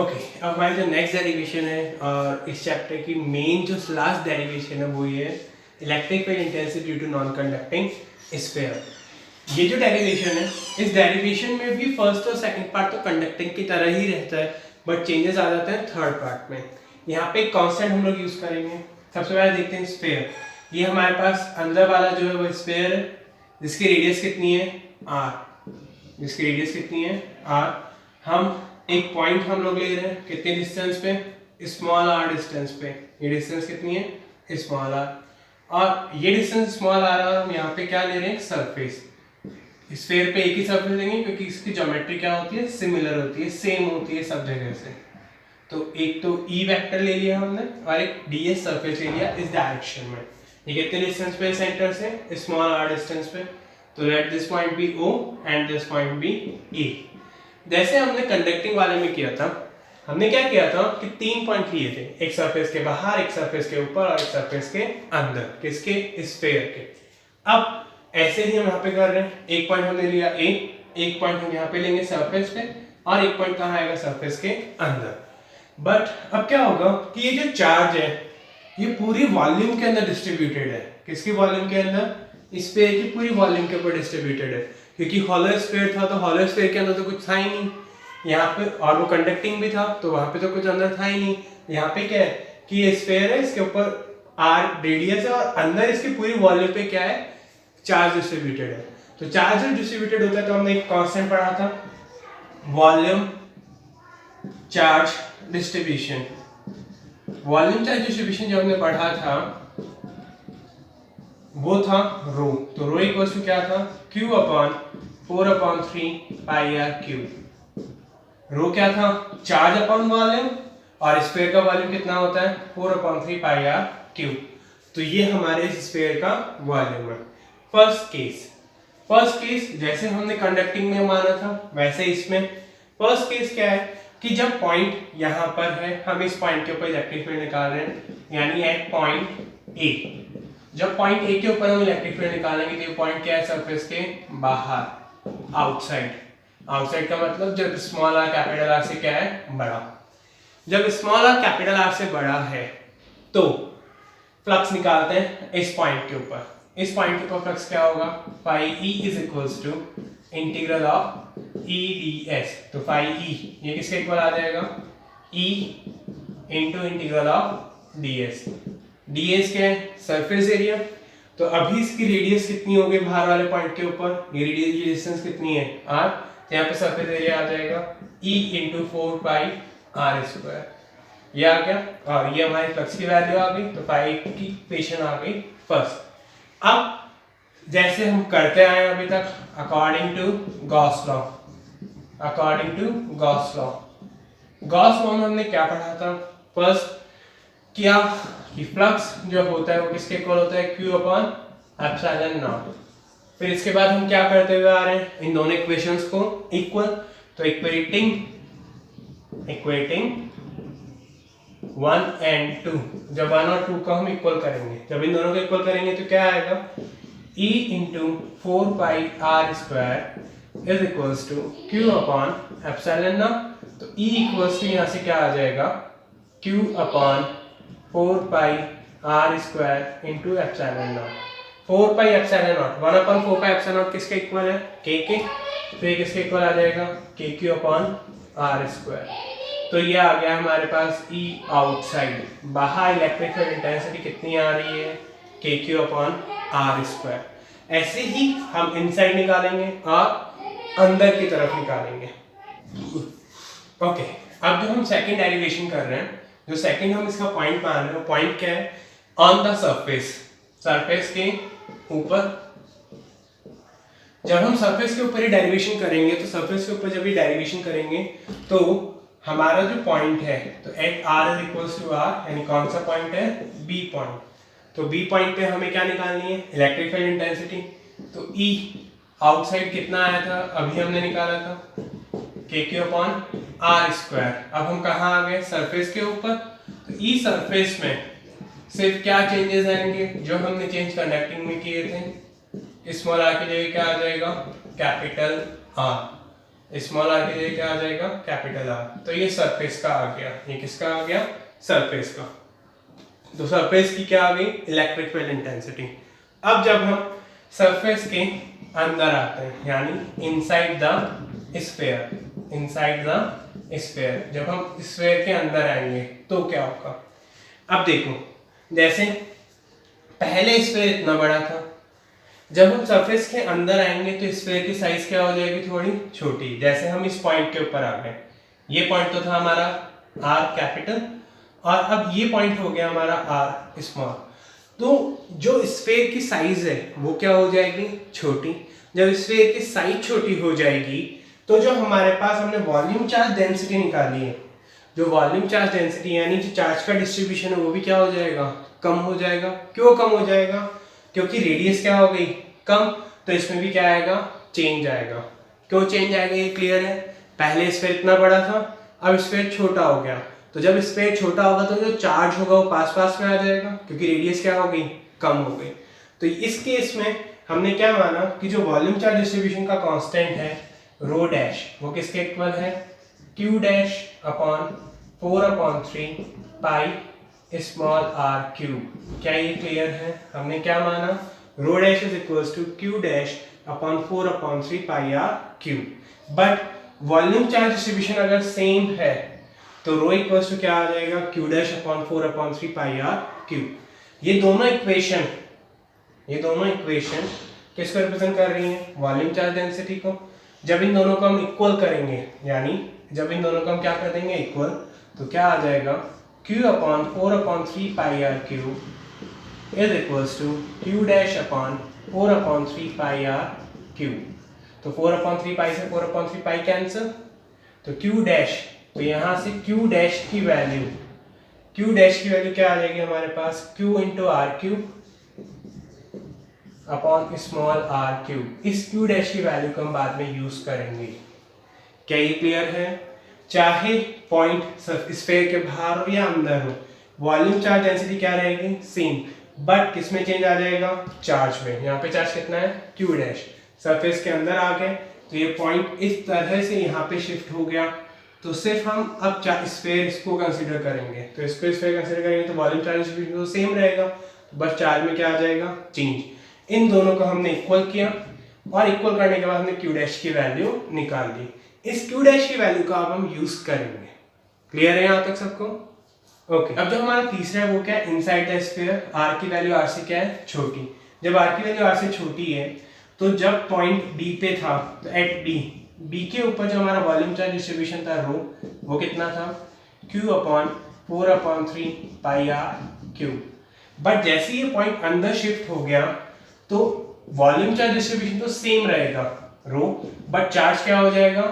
Okay, अब हमारी जो नेक्स्ट डेरिवेशन है और इस चैप्टर की मेन जो लास्ट डेरिवेशन है वो ये है electric field intensity due to non conducting sphere. ये जो डेरिवेशन है, इस डेरिवेशन में भी फर्स्ट और सेकंड पार्ट तो कंडक्टिंग की तरह ही रहता है, बट चेंजेस आ जाते हैं थर्ड पार्ट में। यहाँ पे कांस्टेंट हम लोग यूज करेंगे। सबसे पहले देखते हैं स्फीयर। ये हमारे पास अंदर वाला जो है वो स्फीयर है, जिसकी रेडियस कितनी है आर। जिसकी रेडियस कितनी है आर। हम एक पॉइंट हम लोग ले रहे हैं कितने डिस्टेंस पे, स्मॉल आर डिस्टेंस पे। ये डिस्टेंस कितनी है स्मॉल आर, और ये डिस्टेंस स्मॉल आर और हम यहाँ पे क्या ले रहे हैं सरफेस। स्फीयर पे एक ही सरफेस लेंगे क्योंकि इसकी ज्योमेट्री क्या होती है सिमिलर होती है, सेम होती है सब जगह से। तो एक तो ई वेक्टर ले लिया हमने और एक ds सरफेस ले लिया इस डायरेक्शन में। ये कितने डिस्टेंस पे सेंटर से स्मॉल आर डिस्टेंस पे। तो let this point be O and this point be A। जैसे हमने कंडक्टिंग वाले में किया था, हमने क्या किया था कि 3 पॉइंट लिए थे, एक सरफेस के बाहर, एक सरफेस के ऊपर और एक सरफेस के अंदर, किसके स्फीयर के। अब ऐसे ही हम यहाँ पे कर रहे हैं। एक पॉइंट हमने लिया A, एक पॉइंट हम यहाँ पे लेंगे सरफेस पे और एक पॉइंट कहाँ आएगा सरफेस के अंदर। बट अब क्या होगा कि ये जो चार्ज है ये पूरी वॉल्यूम के अंदर डिस्ट्रीब्यूटेड है। किसकी वॉल्यूम के अंदर? स्फीयर की पूरी वॉल्यूम के ऊपर डिस्ट्रीब्यूटेड है, क्योंकि हॉलो स्फीयर था तो हॉलो स्फीयर के अंदर तो कुछ था ही नहीं यहाँ पे, और वो कंडक्टिंग भी था तो वहां पे तो कुछ अंदर था ही नहीं। यहाँ पे क्या है कि ये स्फीयर है, इसके ऊपर आर रेडियस है और अंदर इसकी पूरी वॉल्यूम पे क्या है चार्ज डिस्ट्रीब्यूटेड है। तो चार्ज डिस्ट्रीब्यूटेड होता है तो हमने एक कांस्टेंट पढ़ा था volume charge distribution. Volume charge distribution जो हमने पढ़ा था वो था रो। तो रो इक्वल्स टू क्या था Q upon 4/3 pi are cube. Rho क्या था चार्ज अपॉन वॉल्यूम, और स्फीयर का वॉल्यूम कितना होता है 4/3 पाई आर क्यूब। तो ये हमारे स्फीयर का वॉल्यूम है। फर्स्ट केस जैसे हमने कंडक्टिंग में माना था वैसे इसमें फर्स्ट केस क्या है कि जब पॉइंट यहाँ पर है, हम इस पॉइंट के ऊपर इलेक्ट्रिक फील्ड निकाल रहे हैं, यानी एट पॉइंट ए। जब पॉइंट ए के ऊपर हम इलेक्ट्रिक फील्ड निकालेंगे तो ये पॉइंट क्या है सरफेस के बाहर, आउटसाइड। आउटसाइड का मतलब जब स्मॉल आर कैपिटल आर से क्या है बड़ा। जब स्मॉल आर कैपिटल आर से बड़ा है तो फ्लक्स निकालते हैं इस पॉइंट के ऊपर। इस पॉइंट के ऊपर फ्लक्स क्या होगा phi E is equals to integral of E D S. तो फाई ई ये किसके इक्वल आ जाएगा E into integral of D S. D S क्या है सरफेस एरिया। तो अभी इसकी रेडियस कितनी होगी बाहर वाले पॉइंट के ऊपर, ये रेडियस की डिस्टेंस कितनी है आर, तो यहाँ पे सरफेस एरिया आ जाएगा E into 4 pi are square. ये आ गया और ये हमारी फ्लक्स की वैल्यू आ गई। तो फाई की इक्वेशन आ गई फर्स्ट। अब जैसे हम करते आए अभी तक according to Gauss law, Gauss law में हमने क्या पढ़ा था फर्स्ट क्या कि फ्लक्स जो होता है वो किसके इक्वल होता है Q अपॉन एप्सिलॉन नॉट। फिर इसके बाद हम क्या करते हुए आ रहे हैं इन दोनों इक्वेशंस को इक्वल। तो इक्वेटिंग 1 and 2, जब 1 और 2 को हम इक्वल करेंगे, जब इन दोनों को इक्वल करेंगे तो क्या आएगा E into 4 pi are square is equals to Q upon epsilon naught. तो E इक्वल्स टू यहाँ से क्या आ जाएगा Q upon 4 pi are square into epsilon naught. 4 pi epsilon naught 1/4 pi epsilon naught किसके इक्वल है K के, तो ये किसके इक्वल आ जाएगा KQ अपॉन आर स्क्वायर। तो ये आ गया हमारे पास E आउटसाइड, बाहर इलेक्ट्रिक फील्ड इंटेंसिटी कितनी आ रही है KQ अपॉन आर स्क्वायर। ऐसे ही हम इनसाइड निकालेंगे और अंदर की तरफ निकालेंगे। ओके, अब जो हम सेकंड डेरिवेशन कर रहे हैं, जो सेकंड हम इसका पॉइंट मान रहे हैं वो पॉइंट क्या है ऑन द सरफेस, सरफेस के ऊपर। जब हम सरफेस के ऊपर ही डेरिवेशन करेंगे तो सरफेस के ऊपर जब ये डेरिवेशन करेंगे तो हमारा जो पॉइंट है तो at R is equals to R, यानी कौन सा पॉइंट है बी पॉइंट। तो बी पॉइंट पे हमें क्या निकालनी है इलेक्ट्रिक फील्ड इंटेंसिटी। तो E आउटसाइड कितना आया था अभी हमने निकाला था KQ अपॉन आर स्क्वायर। अब हम कहाँ आ गए सरफेस के ऊपर। तो E सरफेस में सिर्फ क्या चेंजेस आएंगे जो हमने चेंज कंडक्टिंग में किए थे, स्मॉल आर की जगह क्या आ जाएगा कैपिटल आर। स्मॉल आर की जगह क्या आ जाएगा, कैपिटल आर। तो ये सरफेस का आ गया, ये किसका आ गया, सरफेस का। तो सरफेस की क्या आ गई, इलेक्ट्रिक फील्ड इंटेंसिटी। अब जब हम सरफेस के अंदर आते हैं, यानी inside the sphere, inside the sphere, जब हम स्फीयर के अंदर आएंगे तो क्या होगा। अब देखो, जैसे पहले स्फीयर इतना बड़ा था, जब हम सरफेस के अंदर आएंगे तो स्फीयर की साइज क्या हो जाएगी, थोड़ी छोटी। जैसे हम इस पॉइंट के ऊपर आ गए, ये पॉइंट तो था हमारा आर कैपिटल, और अब ये पॉइंट हो गया हमारा आर स्मॉल। तो जो स्फीयर की साइज है वो क्या हो जाएगी, छोटी। जब स्फीयर की साइज छोटी हो जाएगी तो जो हमारे पास हमने वॉल्यूम चार्ज डेंसिटी निकाली है, जो वॉल्यूम चार्ज डेंसिटी यानी जो चार्ज का डिस्ट्रीब्यूशन है वो भी क्या हो जाएगा, कम हो जाएगा। क्यों कम हो जाएगा, क्योंकि रेडियस क्या हो गई, कम, तो इसमें भी क्या आएगा, चेंज आएगा। क्यों चेंज आएगा, ये क्लियर है। पहले स्फीयर इतना बड़ा था, अब स्फीयर छोटा हो गया, तो जब स्फीयर छोटा होगा तो जो चार्ज होगा वो पास पास में आ जाएगा, क्योंकि रेडियस क्या हो गई, कम हो गई। तो इस केस में हमने क्या माना कि जो वॉल्यूम चार्ज डिस्ट्रीब्यूशन का कांस्टेंट है रो डैश, वो किसके इक्वल है, q dash upon 4/3 pi small r cube. क्या ये क्लियर है। हमने क्या माना, rho dash is equals to q dash upon 4/3 pi are cube. But volume charge distribution अगर सेम है तो रो इक्वल्स टू क्या आ जाएगा, q dash upon 4/3 pi are cube. ये दोनों इक्वेशन किसको रिप्रेजेंट कर रही हैं, वॉल्यूम चार्ज डेंसिटी को। जब इन दोनों को हम इक्वल करेंगे, यानी जब इन दोनों को हम क्या कर देंगे, इक्वल, तो क्या आ जाएगा, q upon 4/3 pi are cube is equals to q dash upon 4/3 pi are cube. तो 4/3 पाई से 4/3 पाई कैंसिल, तो q डैश, तो यहां से q डैश की वैल्यू क्या आ जाएगी हमारे पास, q into are cube upon small r cube. इस q डैश की वैल्यू को हम बाद में यूज करेंगे। क्या ये क्लियर है। चाहे पॉइंट स्फीयर के बाहर हो या अंदर हो, वॉल्यूम चार्ज डेंसिटी क्या रहेगी, सेम, बट किसमें चेंज आ जाएगा, चार्ज में। यहाँ पे चार्ज कितना है, q डैश। सरफेस के अंदर आ गए तो ये पॉइंट इस तरह से यहाँ पे शिफ्ट हो गया, तो सिर्फ हम अब स्फीयर इसको कंसीडर करेंगे, तो इसको स्फीयर कंसीडर करेंगे तो वॉल्यूम चार्ज डिस्ट्रीब्यूशन तो सेम रहेगा, बस चार्ज में क्या आ जाएगा, चेंज। इन दोनों को हमने इक्वल किया, और इक्वल करने के बाद हमने q डैश की वैल्यू निकाल ली। इस q डैश की वैल्यू का अब हम यूज करेंगे। क्लियर है यहाँ तक सबको। ओके, अब जो हमारा तीसरा है वो क्या है, इनसाइड द स्फीयर, r की वैल्यू r से क्या है, छोटी। जब r की वैल्यू r से छोटी है तो जब पॉइंट D पे था, तो एट B के ऊपर जो हमारा वॉल्यूम चार्ज डिस्ट्रीब्यूशन था रो, वो कितना था, q upon 4/3 pi are cube. But जैसे ये पॉइंट अंदर शिफ्ट हो गया तो वॉल्यूम चार्ज डिस्ट्रीब्यूशन तो सेम रहेगा रो, बट चार्ज क्या हो जाएगा,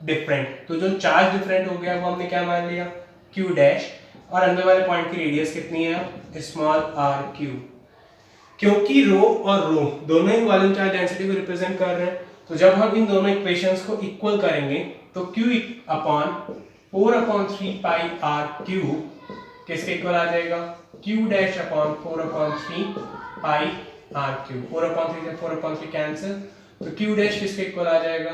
डिफरेंट। तो जो चार्ज डिफरेंट हो गया वो हमने क्या मान लिया, q डैश, और अंदर वाले पॉइंट की रेडियस कितनी है, स्मॉल r क्यूब। क्योंकि रो और रो दोनों ही वॉल्यूम चार्ज डेंसिटी को रिप्रेजेंट कर रहे हैं, तो जब हम इन दोनों इक्वेशंस को इक्वल करेंगे तो q अपॉन 4/3 पाई r क्यूब किसके इक्वल आ जाएगा, q डैश अपॉन 4/3 पाई r क्यूब। 4/3 से 4/3 कैंसिल, तो q डैश किसके इक्वल आ जाएगा,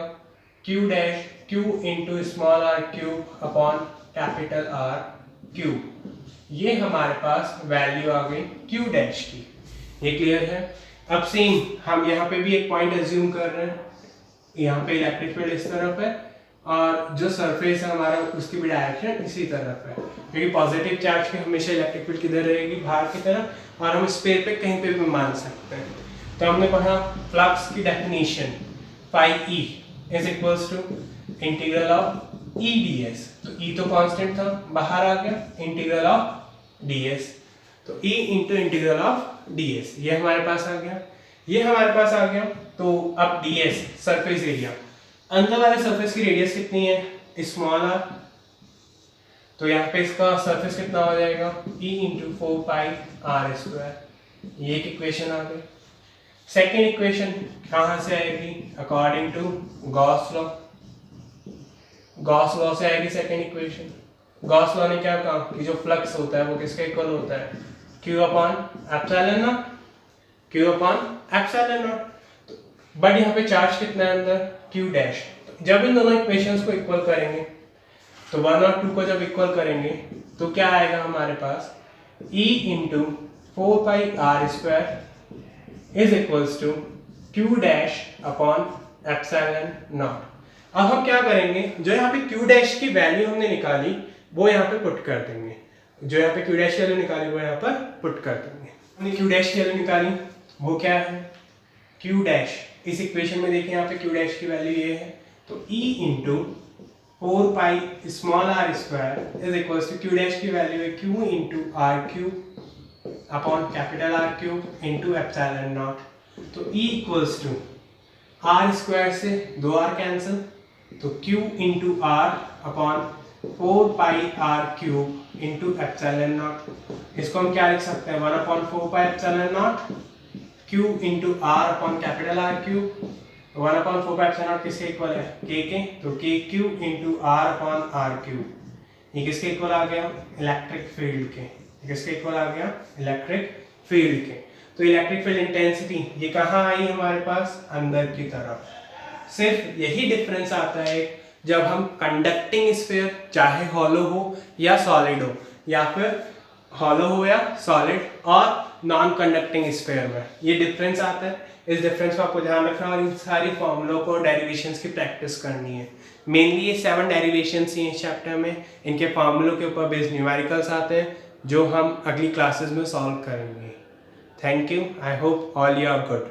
q dash q into small r cube upon capital R cube. ये हमारे पास वैल्यू आ गई q डैश की। ये क्लियर है। अब सेम हम यहाँ पे भी एक पॉइंट एज्यूम कर रहे हैं, यहाँ पे इलेक्ट्रिक फील्ड इस तरफ है और जो सरफेस है हमारा उसकी भी डायरेक्शन इसी तरफ है, क्योंकि पॉजिटिव चार्ज की हमेशा इलेक्ट्रिक फील्ड किधर रहेगी, बाहर की तरफ, और हम स्पेयर पे कहीं पे भी मान सकते हैं। तो हमने पढ़ा फ्लक्स की definition, phi E is equals to integral of E D S. तो ई तो कांस्टेंट था, बाहर आ गया, इंटीग्रल ऑफ डी एस, तो ई into integral of D S. ये हमारे पास आ गया, तो अब डी एस सरफेस एरिया, अंदर वाले सरफेस की रेडियस कितनी है, स्मॉल आर, तो यहाँ पे इसका सरफेस कितना हो जाएगा, e into 4 pi are square. ये एक इक्वेशन आ गई। सेकेंड इक्वेशन कहाँ से आएगी, अकॉर्डिंग टू गॉस लॉ से आएगी सेकेंड इक्वेशन। गॉस लॉ ने क्या कहा कि जो फ्लक्स होता है वो किसके इक्वल होता है, q upon epsilon not. But यहाँ पे चार्ज कितना है अंदर, q डैश, तो जब इन दोनों इक्वेशंस को इक्वल करेंगे तो 1 और 2 को जब इक्वल करेंगे तो क्या आएगा हमारे पास, E into 4πr² is equals to Q dash upon epsilon naught. अब हम क्या करेंगे, जो यहाँ पे Q डैश की वैल्यू हमने निकाली वो यहाँ पे पुट कर देंगे, जो यहाँ पे Q डैश की वैल्यू निकाली वो यहाँ पर पुट कर देंगे। हमने Q डैश की वैल्यू निकाली, वो क्या है, Q डैश, इस इक्वेशन में देखिए यहाँ पे Q डैश की वैल्यू ये है, तो E into 4π small r square is equals to Q dash की वैल्यू है Q into are cube upon capital R cube into epsilon naught. तो E equals to r square से 2r कैंसिल, तो Q into are upon 4πr cube into epsilon naught. इसको हम क्या लिख सकते हैं, 1/4π epsilon naught Q into are upon capital R cube. 1/4π epsilon naught किसके इक्वल है, K के, तो KQ into are upon r cube. ये किसके इक्वल आ गया, इलेक्ट्रिक फील्ड के। किसके इक्वल आ गया, इलेक्ट्रिक फील्ड के। तो इलेक्ट्रिक फील्ड इंटेंसिटी ये कहाँ आई हमारे पास, अंदर की तरफ। सिर्फ यही डिफरेंस आता है जब हम कंडक्टिंग स्फीयर, चाहे हॉलो हो या सॉलिड हो, या फिर हॉलो हो या सॉलिड, और नॉन कंडक्टिंग स्फीयर में ये डिफरेंस आता है। इस डिफरेंस को आपको ध्यान रखना और इन सारी फॉर्मूलों को, डेरिवेशंस की प्रैक्टिस करनी है। मेनली ये 7 डेरिवेशंस ही इस चैप्टर में, इनके फॉर्मूलों के ऊपर बेस्ड न्यूमेरिकल्स आते हैं जो हम अगली क्लासेस में सॉल्व करेंगे। Thank you, I hope all you are good.